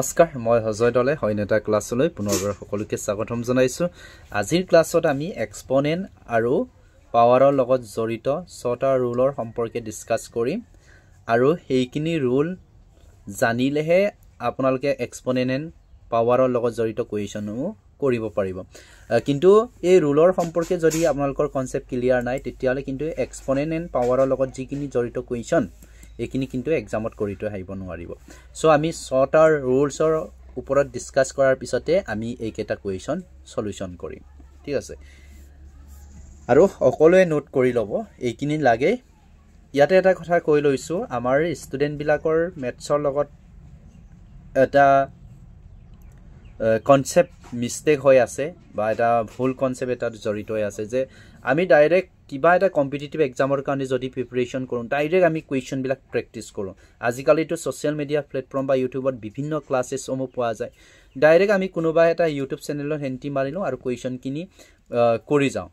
নমস্কাৰ মই হজয় দলে হয়নেটা ক্লাছলৈ পুনৰবাৰ সকলোকে স্বাগতম জনাইছো আজিৰ ক্লাছত আমি এক্সপোনেন্ট আৰু পাৱাৰৰ লগত জড়িত ছটা ৰুলৰ সম্পৰ্কে ডিসকাস কৰিম আৰু হেইখিনি ৰুল জানিলেহে আপোনালোকে এক্সপোনেন্ট পাৱাৰৰ লগত জড়িত কোৱেশ্যনও কৰিব পাৰিব কিন্তু এই ৰুলৰ সম্পৰ্কে যদি আপোনালোকৰ কনসেপ্ট ক্লিয়াৰ নাই তেতিয়ালে কিন্তু এক্সপোনেন্ট এণ্ড পাৱাৰৰ লগত যিখিনি জড়িত কোৱেশ্যন এখিনি কিন্তু এক্সামত কৰিটো হাইব নোৱাৰিব সো আমি ছটাৰ ৰুলছৰ ওপৰত ডিসকাস কৰাৰ পিছতে আমি এইকেটা কোৱেশ্যন সলিউশন কৰিম ঠিক আছে আৰু সকলোৱে নোট কৰি লব এইখিনি লাগে ইয়াতে এটা কথা কৈ লৈছো আমাৰ ষ্টুডেন্ট বিলাকৰ মেথছৰ লগত এটা কনসেপ্ট মিস্টেক হৈ আছে বা এটা ভুল কনসেপ্ট এটা জড়িত হৈ আছে যে আমি ডাইৰেক্ট কিবা এটা কম্পিটিটিভ এক্সামৰ কাৰণে যদি প্ৰিপাৰেচন কৰোঁ ডাইৰেক্ট আমি কোৱেশ্যন বিলাক প্ৰেক্টিস কৰোঁ আজিকালি তো সোশ্যাল মিডিয়া প্ল্যাটফৰ্ম বা ইউটিউবত বিভিন্ন ক্লাसेस সমূহ পোৱা যায় ডাইৰেক্ট আমি কোনোবা এটা ইউটিউব চেনেলত হেন্টি মাৰিলো আৰু কোৱেশ্যন কিনি কৰি যাওঁ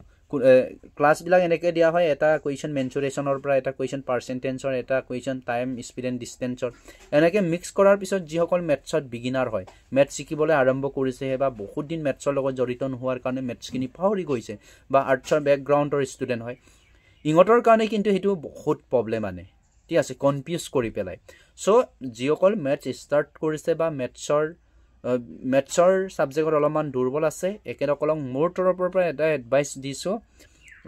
ক্লাস বিলাক এনেকে দিয়া হয় এটা কোৱেশ্যন মেনচুৰেশনৰ পৰা এটা কোৱেশ্যন পাৰ্সেন্টেজৰ এটা কোৱেশ্যন টাইম স্পীড এণ্ড ডিসটেন্সৰ এনেকে মিক্স কৰাৰ পিছত যিসকল মেথছত বিগিনাৰ হয় মেথছ শিকিবলৈ আৰম্ভ কৰিছে বা বহুত দিন মেথছৰ লগত জড়িত নোহোৱাৰ কাৰণে মেথছখিনি পাহৰি গৈছে বা আৰ্টছৰ ব্যাকগ্ৰাউণ্ডৰ ষ্টুডেন্ট হয় ইংতৰ কাৰণে কিন্তু হেতু বহুত প্ৰবলেম আনে ঠিক আছে কনফিউজ কৰি পেলাই সো যিসকল মেথছ স্টাৰ্ট কৰিছে বা মেথছৰ সাবজেক্টৰ অলপমান দুৰ্বল আছে একেদকলং মোৰ তৰফৰ পৰা এটা এডভাইস দিছো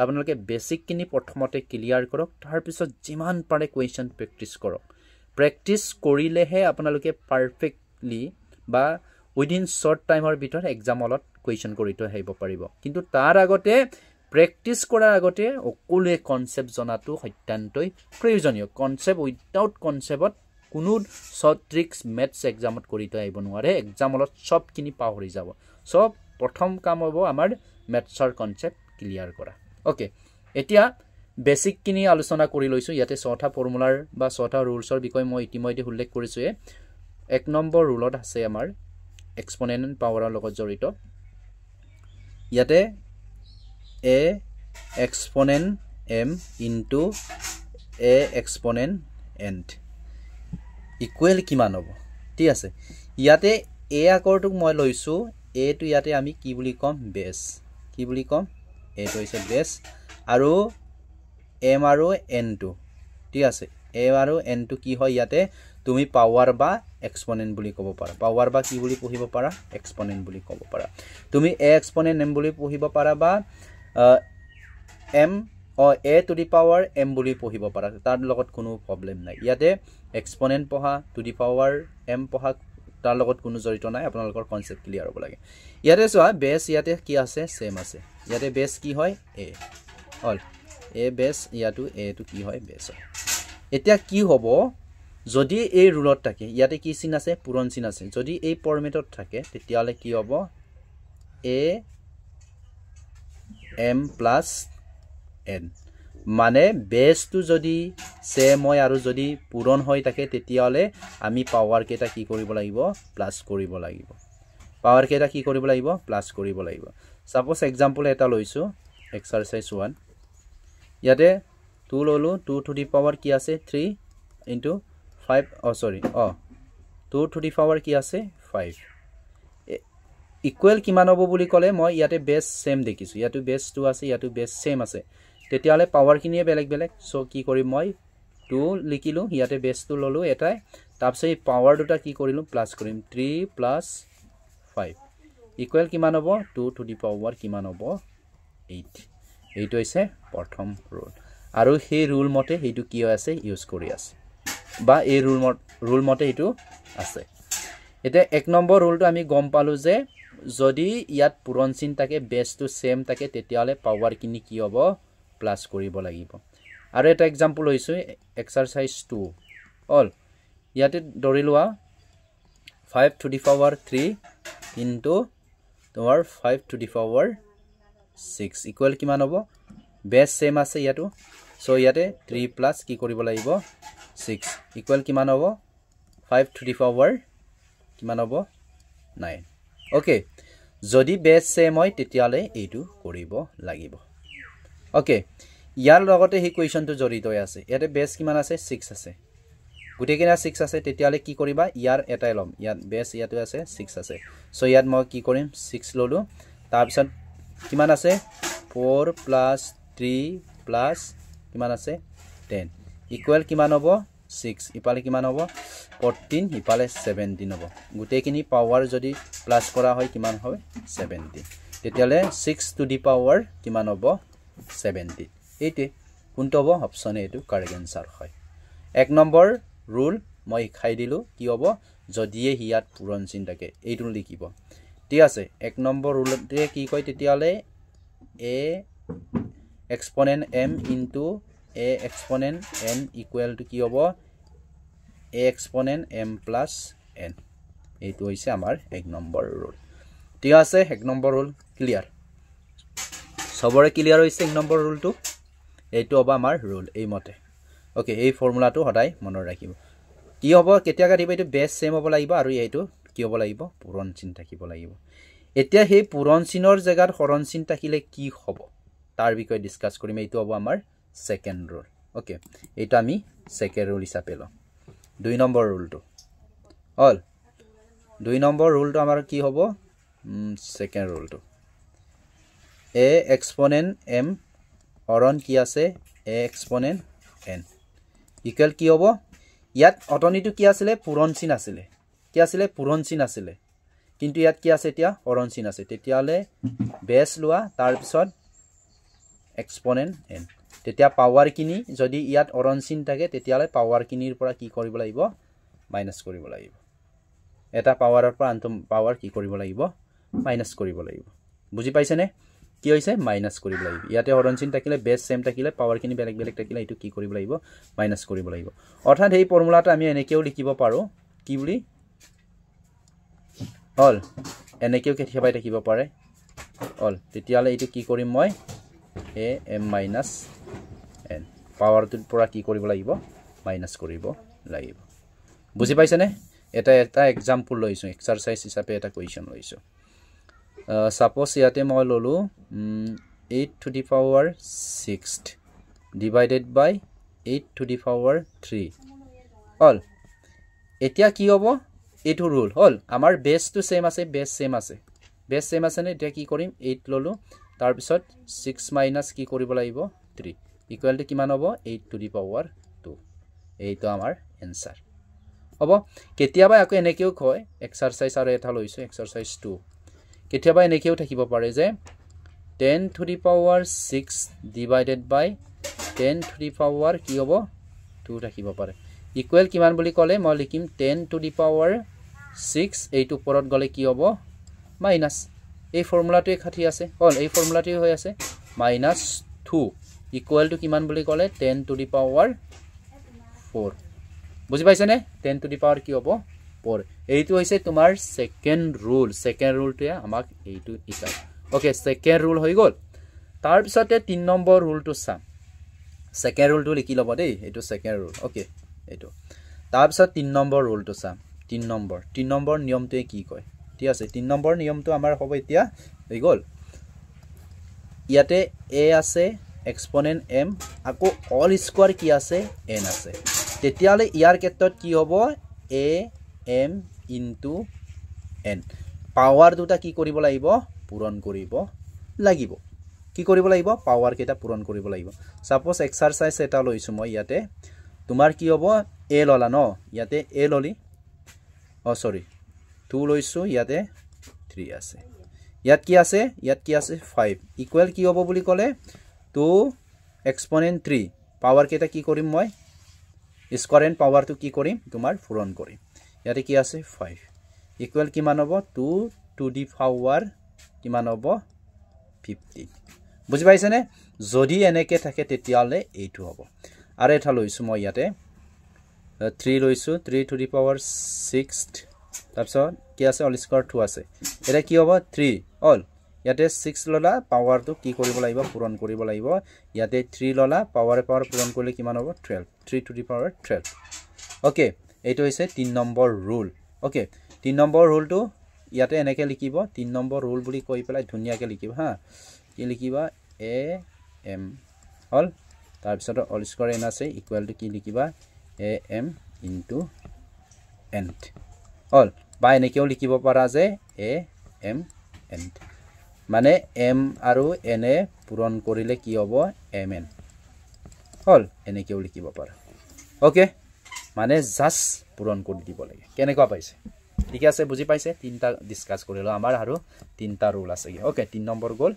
আপোনালোকে বেসিক কিনি প্ৰথমতে ক্লিয়াৰ কৰক তাৰ পিছত যিমান পাৰে কোৱেশ্যন প্ৰেক্টিস কৰক প্ৰেক্টিস কৰিলেহে আপোনালোকে পাৰফেক্টলি বা উইদিন শৰ্ট টাইমৰ ভিতৰত এক্সামলত কোৱেশ্যন কৰিটো আহিব পাৰিব কিন্তু তাৰ আগতে প্ৰেক্টিস কৰাৰ আগতে অকুলে কনসেপ্ট জনাটো অত্যন্তই প্ৰয়োজনীয় কনসেপ্ট উইদাউট কনসেপ্টত কোনো শৰ্ট ট্ৰিক্স ম্যাথস এক্সামত কৰিটো আহিব নোৱাৰে এক্সামত সব কিনি পাহৰি যাব সব প্ৰথম কাম হ'ব আমাৰ ম্যাথছৰ কনসেপ্ট ক্লিয়াৰ কৰা ওকে এতিয়া বেসিক কিনি আলোচনা কৰি লৈছো ইয়াতে ছটা ফৰ্মুলাৰ বা ছটা ৰুলছৰ বিষয় মই ইতিমধ্যে উল্লেখ কৰিছো এক নম্বৰ ৰুলত আছে আমাৰ এক্সপোনেন্ট পাৱাৰৰ লগত জড়িত ইয়াতে a exponent m into a exponent n equal কিমান হ'ব ঠিক আছে ইয়াতে a আকৰটোক মই লৈছো a টো ইয়াতে আমি কি বুলি কম বেস কি বুলি কম a টো হৈছে বেস আৰু m আৰু n টো ঠিক আছে a আৰু n টো কি হয় ইয়াতে তুমি পাৱাৰ বা এক্সপোনেন্ট বুলি ক'ব পাৰা পাৱাৰ বা কি বুলি পঢ়িব পাৰা এক্সপোনেন্ট বুলি ক'ব পাৰা তুমি a exponent m বুলি পঢ়িব পাৰা বা m or a to the power m বুলি পঢ়িব পাৰা তাৰ লগত কোনো প্ৰবলেম নাই ইয়াতে এক্সপোনেন্ট পঢ়া to the power m পঢ়া তাৰ লগত কোনো জড়িত নাই আপোনালোকৰ কনসেপ্ট ক্লিয়াৰ হ'ব লাগে ইয়াতে চোৱা বেস ইয়াতে কি আছে সেম আছে ইয়াতে বেস কি হয় a অল a বেস ইয়াটো a টো কি হয় বেস হয় এতিয়া কি হ'ব যদি এই ৰুলত থাকে ইয়াতে কি চিন আছে পুৰণ চিন আছে যদি এই ফৰ্মেটত থাকে তেতিয়ালে কি হ'ব a m plus n মানে বেসটো যদি সেম হয় আৰু যদি পূৰণ হৈ থাকে তেতিয়ালে আমি পাৱাৰ কেটা কি কৰিব লাগিব প্লাস কৰিব লাগিব পাৱাৰ কেটা কি কৰিব লাগিব প্লাস কৰিব লাগিব সাপোজ एग्जांपल এটা লৈছো এক্সাৰসাইজ 1 ইয়াতে 2 ললো 2 to the power কি আছে 3 into 5 2 to the power কি আছে 5 ইকুৱেল কিমান হ'ব বুলি ক'লে মই ইয়াতে বেস সেম দেখিছো ইয়াটো বেস 2 আছে ইয়াটো বেস সেম আছে তেতিয়ালে পাৱাৰ কিনিয়ে বেলেগ বেলেগ সো কি কৰিম মই 2 লিখিলো ইয়াতে বেস 2 ললো এটাই তাৰপিছত এই পাৱাৰ দুটা কি কৰিলো প্লাস কৰিম 3 plus 5 ইকুৱেল কিমান হ'ব 2 to the power কিমান হ'ব 8 এইটো হৈছে প্ৰথম ৰুল আৰু সেই ৰুল মতে হেতু কি হৈ আছে ইউজ কৰি আছে বা এই ৰুল মতে হেতু আছে এতিয়া এক নম্বৰ ৰুলটো আমি গম পালো যে যদি ইয়াত পুৰণ চিন থাকে বেসটো সেম থাকে তেতিয়ালে পাৱাৰ কিনি কি হ'ব প্লাস কৰিব লাগিব আৰু এটা एग्जांपल লৈছো এক্সাৰসাইজ 2 অল ইয়াতে ধৰিলোৱা 5 to the power 3 into তোমাৰ 5 to the power 6 ইকুৱেল কিমান হ'ব বেস সেম আছে ইয়াটো সো ইয়াতে 3 প্লাস কি কৰিব লাগিব 6 ইকুৱেল কিমান হ'ব 5 to the power কিমান হ'ব 9 ওকে যদি বেস সেম হয় তেতিয়ালে এইটো কৰিব লাগিব ওকে ইয়াৰ লগতে হি কোৱেশ্যনটো জড়িত হৈ আছে ইয়াতে বেস কিমান আছে 6 আছে গুটেকিনা 6 আছে তেতিয়ালে কি কৰিবা ইয়াৰ এটাই লম ইয়াত বেস ইয়াটো আছে 6 আছে সো ইয়াত মই কি কৰিম 6 ললো তাৰ পিছত কিমান আছে 4 + 3 + কিমান আছে 10 ইকুৱেল কিমান হ'ব 6 ইপালে কিমান হ'ব 14 ইপালে 17 হ'ব গুটেকিনি পাৱাৰ যদি প্লাস কৰা হয় কিমান হয় 17 তেতিয়ালে 6 টু দি পাৱাৰ কিমান হ'ব 70 এইতে কোনটো হ'ব অপচন এটো কাৰেক্ট আনসাৰ হয় 1 নম্বৰ ৰুল মই খাই দিলো কি হ'ব যদিয়ে হিয়াত পূৰণ চিন থাকে এইটো লিখিব ঠিক আছে 1 নম্বৰ রুলতে কি কয় তেতিয়ালে a exponent m into a exponent n equal to কি হ'ব a exponent m plus n এইটো হৈছে আমাৰ 1 নম্বৰ ৰুল ঠিক আছে 1 নম্বৰ ৰুল ক্লিয়াৰ সবৰে ক্লিয়াৰ হৈছে 1 নম্বৰ ৰুলটো এইটো হ'ব আমাৰ ৰুল এই মতে ওকে এই ফৰ্মুলাটো সদায় মনত ৰাখিব কি হ'ব কেতিয়া কাটিব এইটো বেস সেম হ'ব লাগিব আৰু এইটো কি হ'ব লাগিব পূৰণ চিন থাকিব লাগিব এতিয়া সেই পূৰণ চিনৰ জায়গাত হৰণ চিন থাকিলে কি হ'ব তাৰ বিষয়ে ডিসকাস কৰিম এইটো হ'ব আমাৰ সেকেন্ড ৰুল ওকে এইটো আমি সেকেন্ড ৰুল হিচাপে লম 2 নম্বৰ ৰুলটো অল 2 নম্বৰ ৰুলটো আমাৰ কি হ'ব সেকেন্ড ৰুলটো a exponent m হৰণ কি আছে a exponent n ইকুৱেল কি হ'ব ইয়াত অটনিটো কি আছিল পূৰণ চিন আছিল কি আছিল পূৰণ চিন আছিল কিন্তু ইয়াত কি আছে এতিয়া হৰণ চিন আছে তেতিয়ালে বেস লোৱা তাৰ পিছত exponent n তেতিয়া পাৱাৰ কিনি যদি ইয়াত হৰণ চিন থাকে তেতিয়ালে পাৱাৰ কিনিৰ পৰা কি কৰিব লাগিব মাইনাস কৰিব লাগিব এটা পাৱাৰৰ পৰা আনটো পাৱাৰ কি কৰিব লাগিব মাইনাস কৰিব লাগিব বুজি পাইছে নে কি হৈছে মাইনাস কৰিব লাগিব ইয়াতে হৰণ চিন থাকিলে বেস সেম থাকিলে পাৱাৰ কিনি বেলেগ বেলেগ থাকিলে এটো কি কৰিব লাগিব মাইনাস কৰিব লাগিব অৰ্থাৎ এই ফৰ্মুলাটো আমি এনেকেও লিখিব পাৰো কি বুলি অল এনেকেও কেতিয়াবা থাকিব পাৰে অল তেতিয়ালে এটো কি কৰিম মই a m minus n পাৱাৰটোৰ পৰা কি কৰিব লাগিব মাইনাস কৰিব লাগিব বুজি পাইছে নে এটা এক্সাম্পল লৈছো এক্সাৰসাইজ হিচাপে এটা কোৱেশ্চন লৈছো suppose ইয়াতে মই ললো 8 to the power 6 divided by 8 to the power 3 all এতিয়া কি হ'ব এটো রুল হল আমাৰ বেস টু সেম আছে বেস সেম আছে নে এতিয়া কি কৰিম 8 ললো তাৰ পিছত 6 মাইনাস কি কৰিব লাগিব 3 ইকুৱেল টু কিমান হ'ব 8 to the power 2 এইটো আমাৰ আনসাৰ হ'ব কেতিয়াবা আকৌ এনেকেও কয় এক্সাৰসাইজ আৰু এটা লৈছো এক্সাৰসাইজ 2 কেতিয়াবা এনেকেও থাকিব পাৰে যে 10 to the power 6 divided by 10 to the power কি হ'ব 2 থাকিব পাৰে ইকুৱেল কিমান বুলি ক'লে মই লিখিম 10 to the power 6 এইটো ওপৰত গলে কি হ'ব মাইনাস এই ফৰ্মুলাটোৱে খাটি আছে হল এই ফৰ্মুলাটোৱে হৈ আছে -2 ইকুৱেল টু কিমান বুলি ক'লে 10 to the power 4 বুজি পাইছে নে 10 to the power কি হ'ব 4 এইটো হৈছে তোমাৰ সেকেন্ড ৰুলটোৱে আমাক এইটো ইকাই ওকে সেকেন্ড ৰুল হৈ গল তাৰ পিছতে 3 নম্বৰ ৰুলটো চাম সেকেন্ড ৰুলটো লিখি লব দেই এইটো সেকেন্ড ৰুল ওকে এইটো তাৰ পিছত 3 নম্বৰ ৰুলটো চাম 3 নম্বৰ নিয়মটোৱে কি কয় ঠিক আছে 3 নম্বৰ নিয়মটো আমাৰ হ'ব এতিয়া হৈ গল ইয়াতে a আছে exponent m আকৌ অল স্কয়াৰ কি আছে n আছে তেতিয়ালে ইয়াৰ ক্ষেত্ৰত কি হ'ব a m into n power দুটা কি কৰিব লাগিব পূৰণ কৰিব লাগিব কি কৰিব লাগিব পাৱাৰ কেটা পূৰণ কৰিব লাগিব সাপোজ এক্সাৰসাইজ এটা লৈছো মই ইয়াতে তোমাৰ কি হ'ব a ললা ন ইয়াতে a ললি সৰি 2 লৈছো ইয়াতে 3 আছে ইয়াত কি আছে 5 ইকুৱেল কি হ'ব বুলি ক'লে 2 exponent 3 পাৱাৰ কেটা কি কৰিম মই স্কয়াৰ এন পাৱাৰটো কি কৰিম তোমাৰ পূৰণ কৰিম ইয়াতে কি আছে 5 ইকুৱেল কিমান হ'ব 2 to the power কিমান হ'ব 15 বুজি পাইছে নে যদি এনেকে থাকে তেতিয়ালে এইটো হ'ব আৰু এটা লৈছো মই ইয়াতে 3 লৈছো 3 to the power 6 তাৰপিছত কি আছে অল স্কয়াৰ 2 আছে এটা কি হ'ব 3 অল ইয়াতে 6 ললা পাৱাৰটো কি কৰিব লাগিব পূৰণ কৰিব লাগিব ইয়াতে 3 ললা পাৱাৰ পূৰণ কৰিলে কিমান হ'ব 12 3 to the power 12 ওকে এইটো হৈছে 3 নম্বৰ ৰুল ওকে 3 নম্বৰ ৰুলটো ইয়াতে এনেকে লিখিব 3 নম্বৰ রুল বুলি কৈ পেলাই ধুনিয়াকে লিখিব হা কি লিখিবা a m হল তাৰ পিছত অল স্কয়াৰ n আছে ইকুৱেল টু কি লিখিবা a m ইনটু n হল বা এনেকেও লিখিব পাৰা যে a m n মানে m আৰু n এ পূৰণ কৰিলে কি হ'ব mn হল এনেকেও লিখিব পাৰা ওকে মানে জাস্ট পূৰণ কৰি দিব লাগে কেনেকুৱা পাইছে ঠিক আছে বুজি পাইছে তিনটা ডিসকাস কৰিলো আমাৰ আৰু তিনটা ৰুল আছে ওকে 3 নম্বৰ গল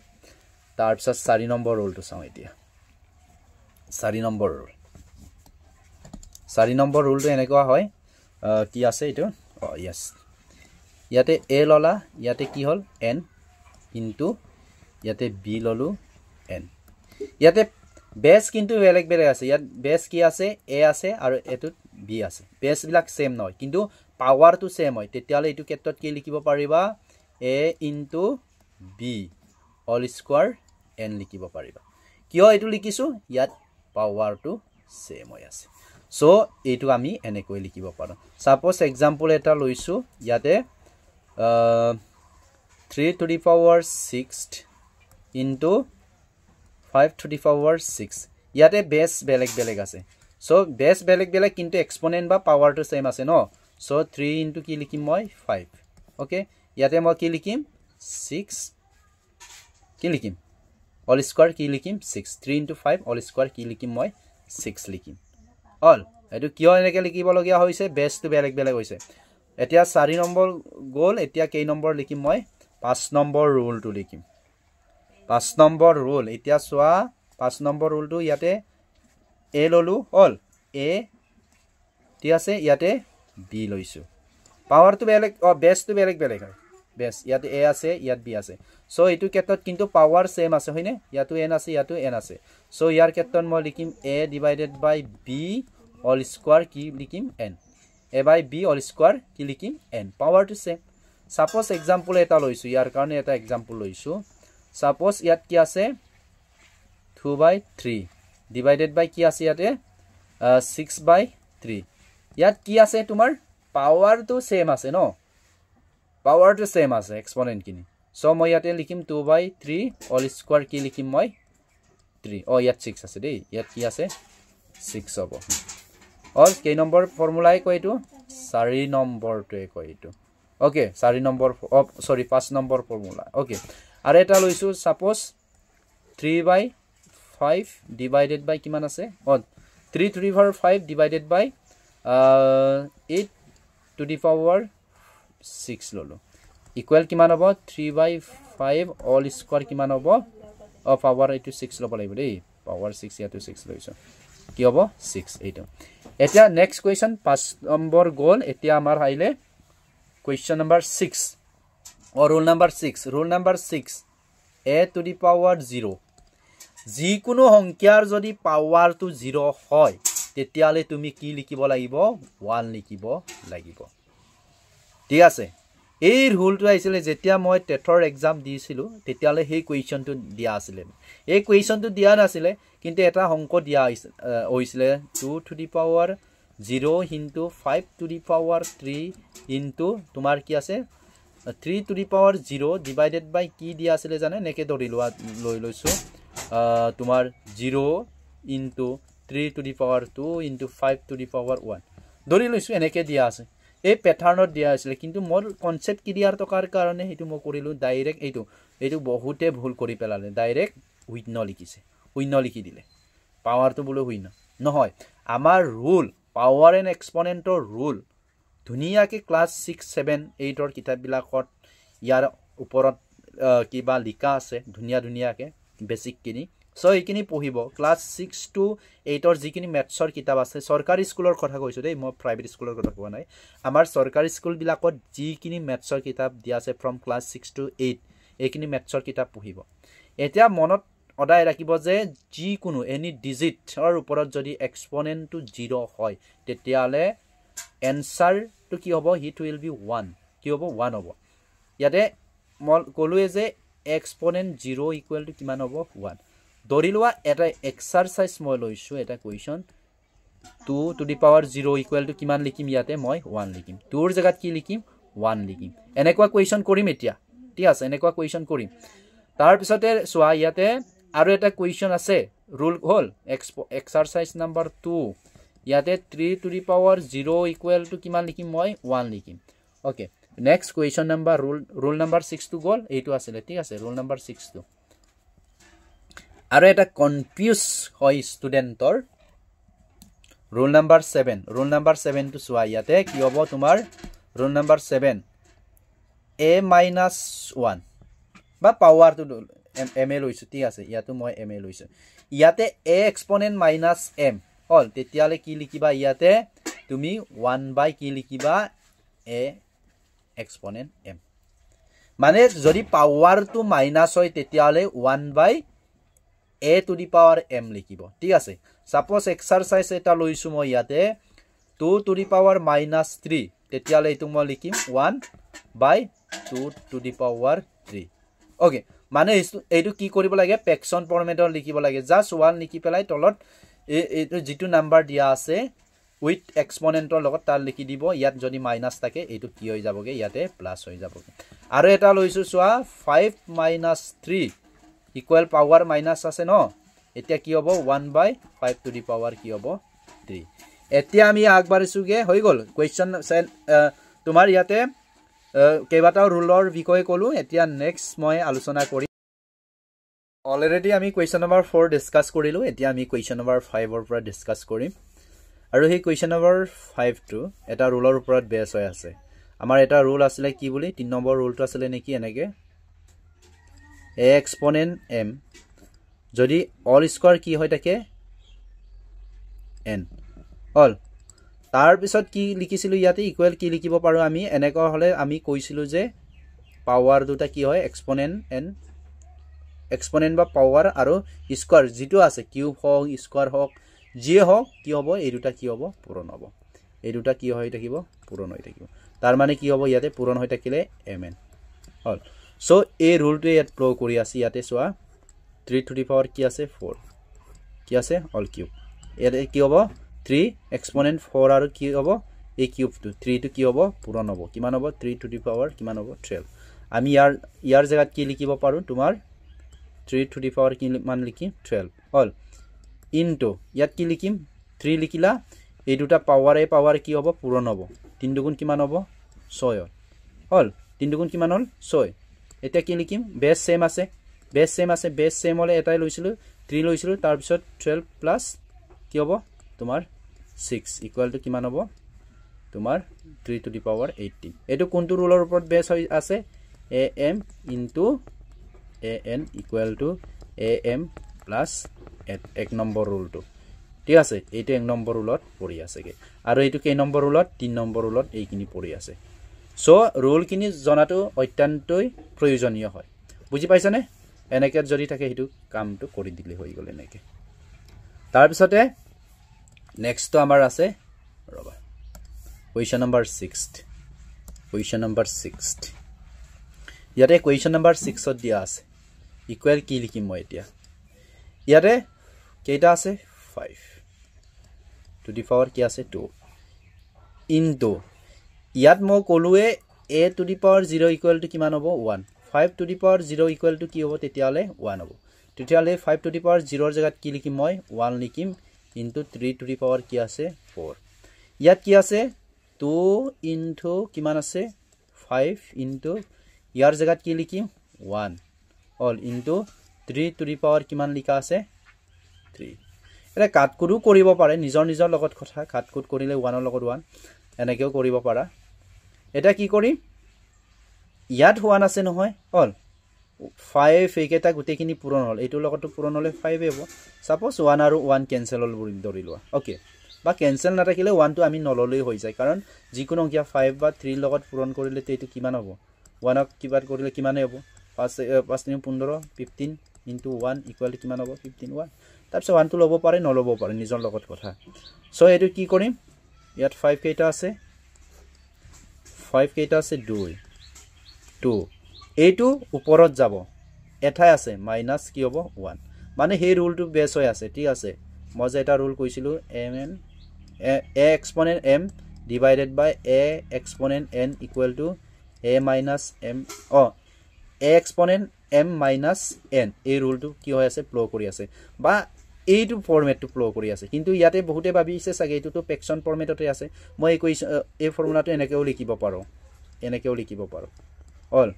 তাৰ পিছত 4 নম্বৰ ৰুলটো চাও এতিয়া 4 নম্বৰ ৰুল 4 নম্বৰ ৰুলটো এনেকুৱা হয় কি আছে এটো yes ইয়াতে a ললা ইয়াতে কি হল n ইনটু ইয়াতে b ললো n ইয়াতে বেস কিন্তু বেলেগ বেলেগ আছে ইয়াত বেস কি আছে a আছে আৰু এটো b আছে বেস বিলাক সেম নহয় কিন্তু পাৱাৰ টু সেম হয় তেতিয়ালে এটো ক্ষেত্ৰত কি লিখিব পাৰিবা a into b all square n লিখিব পাৰিবা কিয় এটো লিখিছো ইয়াত পাৱাৰ টু সেম হৈ আছে সো এটো আমি এনেকৈ লিখিব পাৰো সাপোজ एग्जांपल এটা লৈছো ইয়াতে 3 to the power 6 into 5 to the power 6 ইয়াতে বেস বেলেগ বেলেগ আছে সো বেস বেলেগ বেলেগ কিন্তু এক্সপোনেন্ট বা পাৱাৰ টু সেম আছে ন সো 3 into কি লিখিম মই 5 ওকে ইয়াতে মই কি লিখিম 6 কি লিখিম অল স্কয়াৰ কি লিখিম 6 3 into 5 অল স্কয়াৰ কি লিখিম মই 6 লিখিম অল এটো কিয় এনেকে লিখিব লগিয়া হৈছে বেসটো বেলেগ বেলেগ হৈছে এতিয়া 4 নম্বৰ গোল এতিয়া কেই নম্বৰ লিখিম মই 5 নম্বৰ ৰুলটো লিখিম 5 নম্বৰ ৰুল এতিয়া সোৱা 5 নম্বৰ ৰুলটো ইয়াতে a ললো অল a ঠিক আছে ইয়াতে b লৈছো পাৱাৰটো বেলেগ বেসটো বেলেগ বেলেগ হয় বেস ইয়াতে a আছে ইয়াত b আছে সো এটো ক্ষেত্ৰত কিন্তু পাৱাৰ সেম আছে হয়নে ইয়াতো n আছে ইয়াতো n আছে সো ইয়াৰ ক্ষেত্ৰত মই লিখিম a divided by b all square কি লিখিম n a by b all square কি লিখিম n power to same suppose example এটা লৈছো ইয়াৰ কাৰণে এটা example লৈছো suppose ইয়াত কি আছে 2 by 3 divided by কি আছে ইয়াতে 6 by 3 ইয়াত কি আছে তোমাৰ power to same আছে ন power to same আছে exponent কিনি so মই ইয়াতে লিখিম 2 by 3 all square কি লিখিম মই 3 ইয়াত 6 আছে দেই ইয়াত কি আছে 6 হ'ব और के नंबर फॉर्मूला है कोई तो 4 नंबर तो है कोई तो okay 4 number sorry 5 number formula okay और एटा लइसु सपोज 3 by 5 डिवाइडेड बाय किमान আছে और 3 to the power 5 divided by 8 to the power 6 ললো ইকুয়াল কিমান হ'ব 3 by 5 অল স্কয়ার কিমান হ'ব পাৱাৰ এটো 6 লব লাগিব দেই পাৱাৰ 6 ইয়াতো 6 লৈছো কি হ'ব 6 এইটো এতিয়া নেক্সট কোৱেশ্চন 5 নম্বৰ গোল এতিয়া আমাৰ হাইলে question number 6 or rule number 6 a to the power 0 যিকোনো সংখ্যাৰ যদি পাৱাৰ টু 0 হয় তেতিয়ালে তুমি কি লিখিব লাগিব 1 লিখিব লাগিব ঠিক আছে এই ৰুলটো আইছিলে যেতিয়া মই টেটৰ এক্সাম দিছিলো তেতিয়ালে সেই কোৱেশ্চনটো দিয়া আছিল এই কোৱেশ্চনটো দিয়া নাছিলে কিন্তু এটা অংক দিয়া হৈছিলে 2 to the power 0 into 5 to the power 3 into তোমাৰ কি আছে 3 to the power 0 divided by কি দিয়া আছিল জানে নেকে ধৰি লৈ লৈছো তোমাৰ 0 into 3 to the power 2 into 5 to the power 1 ধৰি লৈছো এনেকে দিয়া আছে এই প্যাটাৰ্নত দিয়া আছিল কিন্তু মোৰ কনসেপ্ট ক্লিয়াৰ টকাৰ কাৰণে এটো মই কৰিলো ডাইৰেক্ট এটো বহুতে ভুল কৰি পেলালে ডাইৰেক্ট শূন্য লিখিছে শূন্য লিখি দিলে পাৱাৰটো বলে শূন্য নহয় আমাৰ ৰুল পাৱাৰ এণ্ড এক্সপোনেন্টৰ ৰুল ধুনিয়াকে ক্লাস 6 7 8 ৰ কিতাপ বিলাকত ইয়াৰ ওপৰত কিবা লিখা আছে ধুনিয়াকে বেসিক কিনি সো এইখিনি পঢ়িব ক্লাস 6 to 8 ৰ যিখিনি ম্যাথছৰ কিতাপ আছে সৰকাৰি স্কুলৰ কথা কৈছো দেই মই প্ৰাইভেট স্কুলৰ কথা কোৱা নাই আমাৰ সৰকাৰি স্কুল বিলাকত যিখিনি ম্যাথছৰ কিতাপ দিয়া আছে ফ্ৰম ক্লাস 6 to 8 এইখিনি ম্যাথছৰ কিতাপ পঢ়িব এতিয়া মনত অদাই ৰাখিব যে যিকোনো এনি ডিজিটৰ ওপৰত যদি এক্সপোনেন্ট টু 0 হয় তেতিয়ালে এনসাৰ টু কি হ'ব হিট উইল বি 1 কি হ'ব 1 হ'ব ইয়াতে মই কলোৱে যে এক্সপোনেন্ট 0 ইকুৱেল টু কিমান হ'ব 1 দৰিলোৱা এটা এক্সাৰসাইজ মই লৈছো এটা question 2 to the power 0 equal to কিমান লিখিম ইয়াতে মই 1 লিখিম 2 ৰ জাগাত কি লিখিম 1 লিখিম এনেকুৱা কোৱেশ্চন কৰিম এতিয়া ঠিক আছে এনেকুৱা কোৱেশ্চন কৰিম তাৰ পিছতে সোৱা ইয়াতে আৰু এটা কোৱেশ্চন আছে ৰুল হল এক্সাৰসাইজ নাম্বাৰ 2 ইয়াতে 3 to the power 0 equal to কিমান লিখিম মই 1 লিখিম okay next question number rule number 6 টো গল এইটো আছিল ঠিক আছে ৰুল নাম্বাৰ 6 টো আৰু এটা কনফিউজ হয় ষ্টুডেন্টৰ ৰুল নাম্বাৰ 7 টো চোৱা ইয়াতে কি হ'ব তোমাৰ ৰুল নাম্বাৰ 7 a minus 1 বা পাৱাৰ টো ml লৈছো ঠিক আছে ইয়াতো মই ml লৈছো ইয়াতে a exponent minus m হল তেতিয়ালে কি লিখিবা ইয়াতে তুমি 1 by কি লিখিবা a exponent m মানে যদি পাৱাৰ টো মাইনাস হয় তেতিয়ালে 1 by a to the power m লিখিব ঠিক আছে সাপোজ এক্সারসাইজ এটা লৈছো মই ইয়াতে 2 to the power minus 3 তেতিয়ালে এটো মই লিখিম 1 by 2 to the power 3 okay মানে এইটো কি কৰিব লাগে ফ্ৰেকশন ফৰমেটৰ লিখিব লাগে জাস্ট 1 লিখি পেলাই তলত এইটো যেটো নাম্বাৰ দিয়া আছে উইথ এক্সপোনেন্টৰ লগত তার লিখি দিব ইয়াত যদি মাইনাস থাকে এইটো কি হৈ যাবগে ইয়াতে প্লাস হৈ যাবগে আৰু এটা লৈছো সোৱা 5 minus 3 ইকুৱেল পাৱাৰ মাইনাস আছে ন এতিয়া কি হ'ব 1 by 5 to the power কি হ'ব 3 এতিয়া আমি আগবাঢ়িছোগে হৈ গল কোৱেশ্চন তোমাৰ ইয়াতে কেইবাটাও ৰুলৰ বিষয়ে কলো এতিয়া নেক্সট মই আলোচনা কৰি অলৰেডি আমি কোৱেশ্চন নম্বৰ 4 ডিসকাস কৰিলো এতিয়া আমি কোৱেশ্চন নম্বৰ 5 ৰ পৰা ডিসকাস কৰিম আৰু সেই কোৱেশ্চন নম্বৰ 5 টো এটা ৰুলৰ ওপৰত বেস হৈ আছে আমাৰ এটা ৰুল আছিল কি বুলি 3 নম্বৰ ৰুলটো আছিল নেকি এনেকে a exponent m যদি অল স্কয়াৰ কি হৈ থাকে n অল তাৰ পিছত কি লিখিছিলো ইয়াতে ইকুৱেল কি লিখিব পাৰো আমি এনেকা হলে আমি কৈছিলো যে পাৱাৰ দুটা কি হয় এক্সপোনেন্ট বা পাৱাৰ আৰু স্কয়াৰ যেটো আছে কিউব হওক স্কয়াৰ হওক যে হওক কি হ'ব এই দুটা কি হ'ব পূৰণ হ'ব এই দুটা কি হৈ থাকিব পূৰণ হৈ থাকিব তাৰ মানে কি হ'ব ইয়াতে পূৰণ হৈ থাকিলে mn হল সো এই ৰুলটো ইয়াত প্ৰয়োগ কৰি আছে ইয়াতে সোৱা 3 to the power কি আছে 4 কি আছে অল কিউব ইয়াতে কি হ'ব 3 exponent 4 আৰু কি হ'ব এই কিউব টো 3 টো কি হ'ব পূৰণ হ'ব কিমান হ'ব 3 to the power কিমান হ'ব 12 আমি ইয়াৰ জায়গাত কি লিখিব পাৰো তোমাৰ 3 to the power কি মান লিখি 12 হল ইনটু ইয়াত কি লিখিম 3 লিখিলা এই দুটা পাৱাৰ কি হ'ব পূৰণ হ'ব 3 দুগুণ কিমান হ'ব 6 হল 3 দুগুণ কিমান হল 6 এটা কি লিখিম বেস সেম আছে বেস সেম হলে এটাই লৈছিলো 3 লৈছিলো তাৰ পিছত 12 প্লাস কি হ'ব তোমাৰ 6 ইকুৱেল টু কিমান হ'ব তোমাৰ 3 to the power 18 এটো কোনটো ৰুলৰ ওপৰত বেস হৈ আছে am into an equal to am plus 1 number ৰুলটো ঠিক আছে এইটো 1 নম্বৰ ৰুলত পৰি আছেগে আৰু এইটো কেই নম্বৰ ৰুলত 3 নম্বৰ ৰুলত এইখিনি পৰি আছে সো ৰুল কিনি জনাটো অত্যন্তই প্ৰয়োজনীয় হয় বুজি পাইছানে এনেকে যদি থাকে হেতু কামটো কৰি দিলে হৈ গলে নেকে তাৰ পিছতে নেক্সট তো আমাৰ আছে ৰবা কোৱেশ্চন নম্বৰ 6 ইয়াতে কোৱেশ্চন নম্বৰ 6 ত দিয়া আছে ইকুৱেল কি লিখিম মই এতিয়া ইয়াতে কেইটা আছে 5 to the power কি আছে 2 into ইয়াত মই কলুৱে a to the power 0 equal to কিমান হ'ব 1 5 to the power 0 equal to কি হ'ব তেতিয়ালে 1 হ'ব তেতিয়ালে 5 to the power 0 ৰ জায়গাত কি লিখিম মই 1 লিখিম into 3 to the power কি আছে 4 ইয়াত কি আছে 2 into কিমান আছে 5 into ইয়াৰ জায়গাত কি লিখিম 1 all into 3 to the power কিমান লিখা আছে 3 এটা কাটকুটো কৰিব পাৰে নিজৰ লগত কথা কাটকুট কৰিলে 1 ৰ লগত 1 এনেকেও কৰিব পাৰা এটা কি কৰি ইয়াত 1 আছে নহয় অল 5 একেটা গুটেখিনি পূৰণ হল এইটো লগতো পূৰণ হলে 5 হ'ব সাপোজ 1 আৰু 1 কেনসেল হল বুলি ধৰিলোৱা ওকে বা কেনসেল না থাকিলে 1 টো আমি নললেই হৈ যায় কাৰণ যিকোনো অংক 5 বা 3 লগত পূৰণ কৰিলে এইটো কিমান হ'ব 1 ক কিবা কৰিলে কিমানে হ'ব 5 3 15 15 into 1 equal to কিমান হ'ব 15 1 তাৰপিছত 1 টো ল'ব পাৰে নল'ব পাৰে নিজৰ লগত কথা সো এটো কি কৰিম ইয়াত 5 কেইটা আছে 5 কেইটা আছে 2 এইটো ওপৰত যাব এঠাই আছে মাইনাস কি হ'ব 1 মানে সেই ৰুলটো বেস হৈ আছে ঠিক আছে মই যে এটা ৰুল কৈছিলো mn a exponent m divided by a exponent n equal to a minus m a exponent m minus n এই ৰুলটো কি হৈ আছে ফ্লো কৰি আছে বা এইটো ফৰ্মেটটো ফ্লো কৰি আছে কিন্তু ইয়াতে বহুতে ভাবিছে চাগে এইটোতো পেকচন ফৰ্মেটতে আছে মই এই ফৰ্মুলাটো এনেকেও লিখিব পাৰো all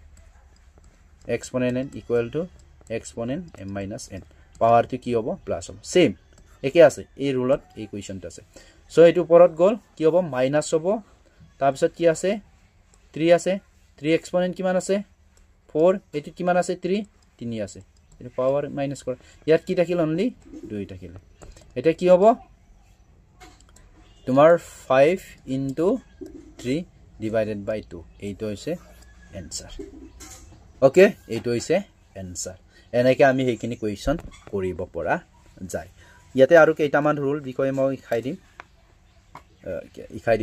exponent n equal to exponent m minus n power to কি হ'ব প্লাস হ'ব সেম একে আছে এই ৰুলত এই কোৱেশ্চনটো আছে সো এইটো ওপৰত গল কি হ'ব মাইনাস হ'ব তাৰ পিছত কি আছে 3 আছে 3 exponent কিমান আছে 4 এটো কিমান আছে 3 আছে এটো পাৱাৰ মাইনাস কৰ ইয়াত কি থাকিল অনলি 2 থাকিল এটা কি হ'ব তোমাৰ 5 into 3 divided by 2 এইটো হৈছে आंसर ओके এইটো হৈছে आंसर এনেকে আমি হেকিনি কোৱেশ্চন কৰিব পৰা যায় ইয়াতে আৰু কেইটামান ৰুল বিষয়ে মই ইখাই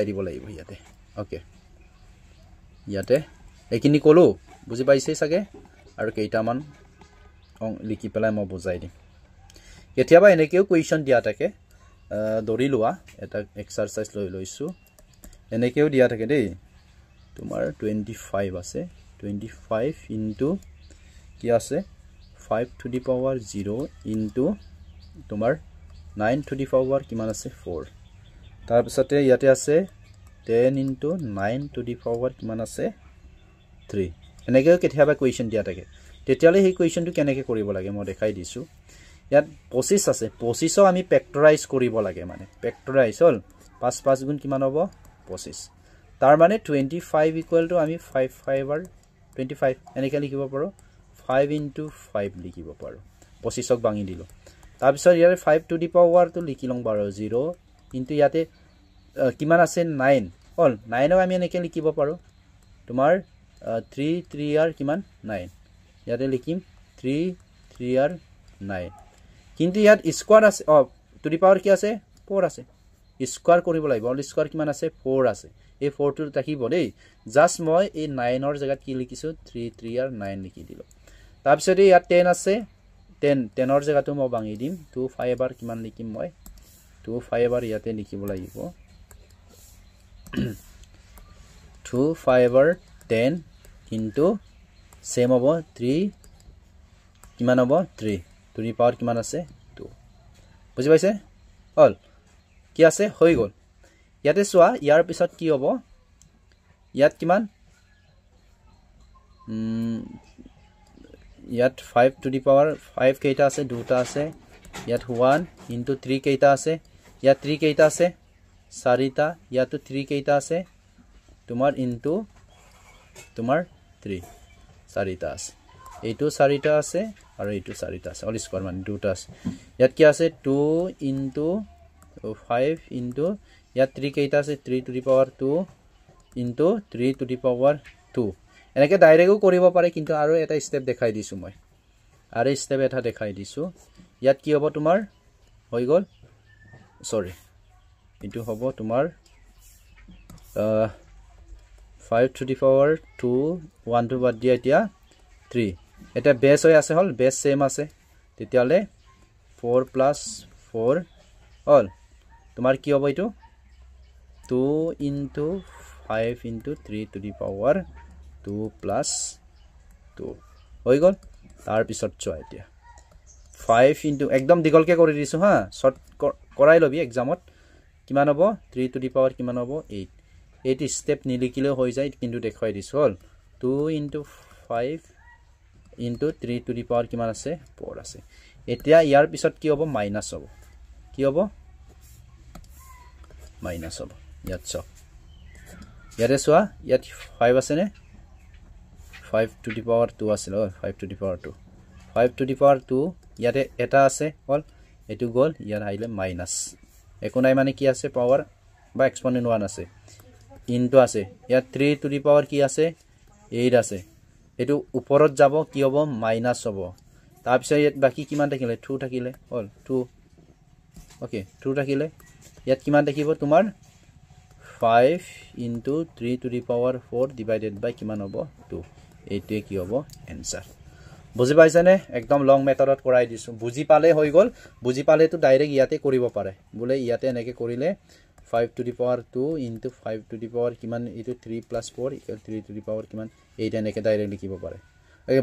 দিব লাগিব ইয়াতে ओके ইয়াতে হেকিনি কলো বুজি পাইছে সাগে আৰু কেইটামান লিখি পেলাই মই বুজাই দিম কেতিয়াবা এনেকেও কোৱেশ্চন দিয়া থাকে দৰি লোৱা এটা এক্সাৰসাইজ লৈছো এনেকেও দিয়া থাকে দেই তোমাৰ 25 আছে 25 into কি আছে 5 to the power 0 into তোমাৰ 9 to the power কিমান আছে 4 তাৰ পিছতে ইয়াতে আছে 10 into 9 to the power কিমান আছে 3 এনেকেও কেতিয়াবা কোৱেশ্চন দিয়া থাকে তেতিয়ালে এই কোৱেশ্চনটো কেনেকৈ কৰিব লাগে মই দেখাই দিছো ইয়াত 25 আছে 25 আমি ফেক্টৰাইজ কৰিব লাগে মানে ফেক্টৰাইজ হল 5 5 গুণ কিমান হ'ব 25 তাৰ মানে 25 ইকুৱেল টু আমি 5 5 আৰ 25 এনেকে লিখিব পাৰো 5 into 5 লিখিব পাৰো 25ক ভাঙি দিলো তাৰ পিছত ইয়াৰ 5 to the power তো লিখি লং বাৰু 0 কিন্তু ইয়াতে কিমান আছে 9 হল 9ক আমি এনেকে লিখিব পাৰো তোমাৰ 3 3 আৰ কিমান 9 ইয়াতে লিখিম 3 3 আৰ 9 কিন্তু ইয়াত স্কয়াৰ আছে টু দি পাৱাৰ কি আছে 4 আছে স্কয়াৰ কৰিব লাগিব অল স্কয়ার কিমান আছে 4 আছে এই 4 টো থাকিব দেই জাস্ট মই এই 9 ৰ জায়গাত কি লিখিছো 3 3 আৰ 9 লিখি দিলো তাৰ পিছত ইয়াত 10 আছে 10 ৰ জায়গাটো মই ভাঙি দিম 2 5 আর কিমান লিখিম মই 2 5 আর ইয়াতে লিখিব লাগিব 2 5 আর 10 into সেম হ'ব 3 কিমান হ'ব 3 টু দি পাৱাৰ কিমান আছে 2 বুজি পাইছে হল কি আছে হৈ গল ইয়াতে সোয়া ইয়াৰ পিছত কি হ'ব ইয়াত কিমান ইয়াত 5 টু দি পাৱাৰ 5 কেইটা আছে দুটা আছে ইয়াত 1 into 3 কেইটা আছে ইয়াত 3 কেইটা আছে চাৰিটা ইয়াত 3 কেইটা আছে তোমাৰ into তোমাৰ 3 চাৰিটা আছে এইটো চাৰিটা আছে আৰু এইটো চাৰিটা আছে অল স্কয়াৰ মানে দুটা আছে ইয়াত কি আছে 2 into 5 into ইয়াত 3 কেইটা আছে 3 to the power 2 into 3 to the power 2 এনেকে ডাইৰেক্টও কৰিব পাৰে কিন্তু আৰু এটা স্টেপ দেখাই দিছো মই আৰু স্টেপ এটা দেখাই দিছো ইয়াত কি হ'ব তোমাৰ হৈ গল সৰি ইটো হ'ব তোমাৰ 5 to the power 2 1 to বাদ দিয়া এতিয়া 3 এটা বেস হৈ আছে হল বেস সেম আছে তেতিয়ালে 4 plus 4 অল তোমাৰ কি হ'ব ইটো 2 into 5 into 3 to the power 2 plus 2 হৈ গল তাৰ পিছত চোৱা এতিয়া 5 into একদম দিগলকে কৰি দিছো হা শৰ্ট কৰাই লবি এক্সামত কিমান হ'ব 3 to the power কিমান হ'ব 8 এইটো স্টেপ নিলিখিলে হৈ যায় কিন্তু দেখাই দিছো হল 2 into 5 into 3 to the power কিমান আছে 4 আছে এতিয়া ইয়াৰ পিছত কি হ'ব মাইনাস হ'ব কি হ'ব মাইনাস হ'ব ইয়াত চক ইয়াৰে সোয়া ইয়াত 5 আছে নে 5 to the power 2 আছিল 5 to the power 2 5 to the power 2 ইয়াতে এটা আছে হল এটো গল ইয়াৰ আইলে মাইনাস একো নাই মানে কি আছে পাৱাৰ বা এক্সপোনেন্ট 1 আছে ইনটো আছে ইয়াত 3 to the power কি আছে 8 আছে এটো ওপৰত যাব কি হ'ব মাইনাস হ'ব তাৰ পিছত ইয়াত বাকি কিমান থাকিলে 2 থাকিলে হল 2 ওকে 2 থাকিলে ইয়াত কিমান দেখিব তোমাৰ 5 into 3 to the power 4 divided by কিমান হ'ব 2 এইটোৱে কি হ'ব आंसर বুজি পাইছানে একদম লং মেথডত কৰাই দিছো বুজি পালে হৈ গল বুজি পালে তো ডাইৰেক্ট ইয়াতে কৰিব পাৰে বলে ইয়াতে এনেকে কৰিলে 5 to the power 2 into 5 to the power কিমান ইটো 3 plus 4 equal 3 to the power কিমান এইটা এনেকে ডাইৰেক্ট লিখিব পাৰে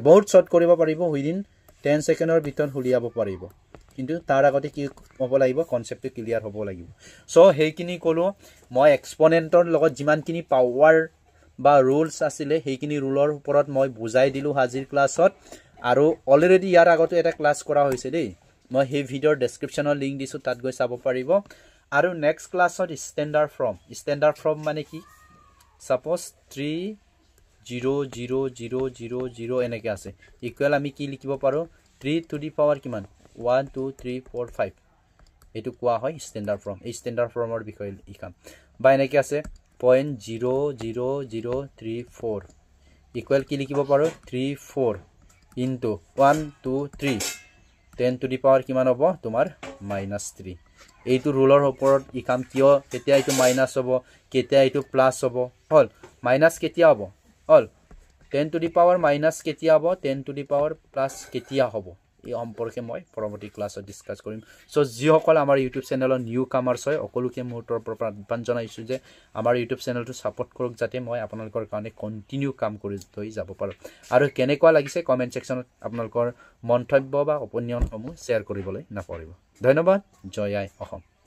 বহুত শৰ্ট কৰিব পাৰিব উইদিন 10 সেকেন্ডৰ ভিতৰত হুলিয়াব পাৰিব কিন্তু তাৰ আগতে কি হ'ব লাগিব কনসেপ্টটো ক্লিয়াৰ হ'ব লাগিব সো হেইখিনি কলো মই এক্সপোনেন্টৰ লগত যিমানখিনি পাৱাৰ বা ৰুলছ আছিলে হেইখিনি ৰুলৰ ওপৰত মই বুজাই দিলো হাজিৰ ক্লাছত আৰু অলৰেডি ইয়াৰ আগতে এটা ক্লাছ কৰা হৈছে দেই মই হেই ভিডিওৰ ডেসক্ৰিপচনৰ লিংক দিছো তাত গৈ চাব পাৰিব আৰু নেক্সট ক্লাছত স্ট্যান্ডার্ড ফর্ম মানে কি সাপোজ 3 0 0 0 0 0 এনেকে আছে ইকুয়াল আমি কি লিখিব পাৰো 3 টু দি পাৱাৰ কিমান 1 2 3 4 5 এটো কোৱা হয় স্ট্যান্ডাৰ্ড ফৰ্ম এই স্ট্যান্ডাৰ্ড ফৰ্মৰ বিষয়ে লিখাম বা এনেকে আছে 0.00334 ইকুয়াল কি লিখিব পাৰো 34 ইনটু 1 2 3 10 টু দি পাৱাৰ কিমান হ'ব তোমাৰ -3 এইটো ৰুলৰ ওপৰত ইকাম কিয় কেতিয়া এইটো মাইনাস হ'ব কেতিয়া এইটো প্লাস হ'ব হল মাইনাস কেতিয়া হ'ব হল 10 টু দি পাৱাৰ মাইনাস কেতিয়া হ'ব 10 টু দি পাৱাৰ প্লাস কেতিয়া হ'ব এই সম্পৰ্কে মই পৰৱৰ্তী ক্লাছত ডিসকাস কৰিম সো যিসকল আমাৰ ইউটিউব চেনেলৰ নিউ কামাৰ্স হয় অকলুকে মোৰৰ পৰা আহ্বান জনাইছো যে আমাৰ ইউটিউব চেনেলটো সাপোৰ্ট কৰক যাতে মই আপোনালোকৰ কাৰণে কন্টিনিউ কাম কৰি থৈ যাব পাৰো আৰু কেনেকুৱা লাগিছে কমেন্ট সেকশনত আপোনালোকৰ মন্তব্য বা অপিনিয়নসমূহ শেয়াৰ কৰিবলৈ নাপাহৰিব ধন্যবাদ জয় আই অসম